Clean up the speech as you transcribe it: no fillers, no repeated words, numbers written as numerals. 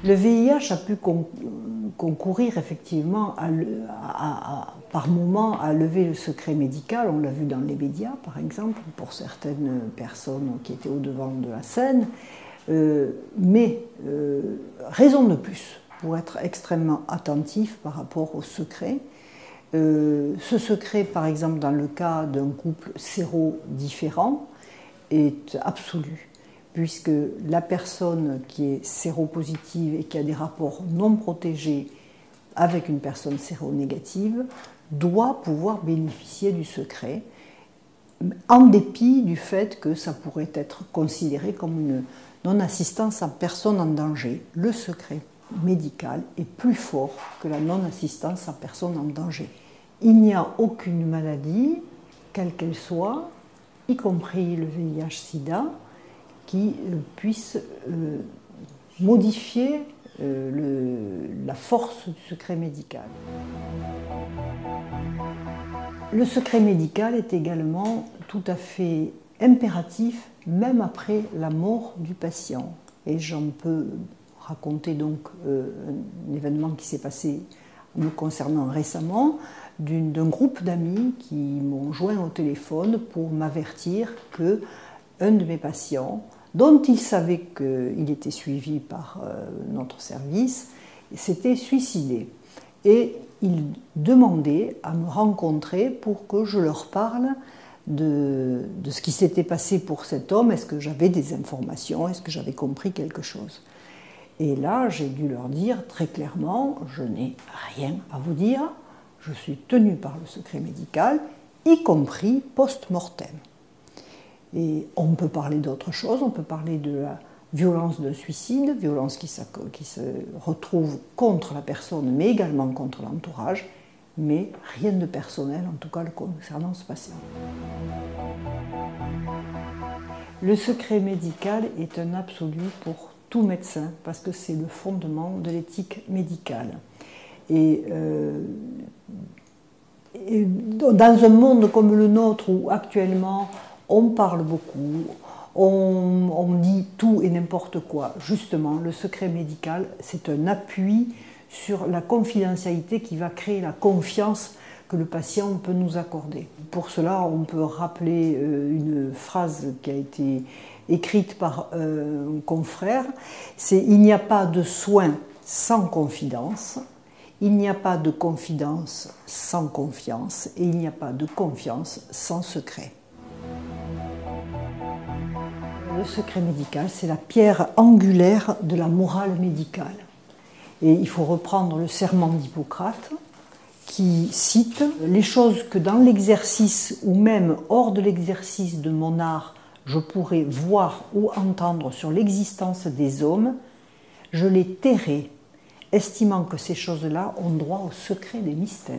Le VIH a pu concourir effectivement par moments à lever le secret médical. On l'a vu dans les médias, par exemple, pour certaines personnes qui étaient au devant de la scène. Raison de plus pour être extrêmement attentif par rapport au secret. Ce secret, par exemple, dans le cas d'un couple sérodifférent, est absolu, puisque la personne qui est séropositive et qui a des rapports non protégés avec une personne séronégative doit pouvoir bénéficier du secret, en dépit du fait que ça pourrait être considéré comme une non-assistance à personne en danger. Le secret médical est plus fort que la non-assistance à personne en danger. Il n'y a aucune maladie, quelle qu'elle soit, y compris le VIH-Sida, qui puisse modifier la force du secret médical. Le secret médical est également tout à fait impératif, même après la mort du patient. Et j'en peux raconter donc un événement qui s'est passé me concernant récemment, d'un groupe d'amis qui m'ont joint au téléphone pour m'avertir qu'un de mes patients, dont ils savaient qu'il était suivi par notre service, s'était suicidé. Et ils demandaient à me rencontrer pour que je leur parle de ce qui s'était passé pour cet homme. Est-ce que j'avais des informations? Est-ce que j'avais compris quelque chose? Et là, j'ai dû leur dire très clairement, je n'ai rien à vous dire, je suis tenue par le secret médical, y compris post-mortem. Et on peut parler d'autre chose, on peut parler de la violence d'un suicide, violence qui se retrouve contre la personne, mais également contre l'entourage, mais rien de personnel, en tout cas concernant ce patient. Le secret médical est un absolu pour tout médecin, parce que c'est le fondement de l'éthique médicale. Et dans un monde comme le nôtre, où actuellement on parle beaucoup, on dit tout et n'importe quoi, justement, le secret médical, c'est un appui sur la confidentialité qui va créer la confiance que le patient peut nous accorder. Pour cela, on peut rappeler une phrase qui a été écrite par un confrère, c'est « Il n'y a pas de soin sans confidence, il n'y a pas de confidence sans confiance, et il n'y a pas de confiance sans secret ». Le secret médical, c'est la pierre angulaire de la morale médicale. Et il faut reprendre le serment d'Hippocrate, qui cite « Les choses que dans l'exercice ou même hors de l'exercice de mon art, je pourrais voir ou entendre sur l'existence des hommes, je les tairai, estimant que ces choses-là ont droit au secret des mystères. »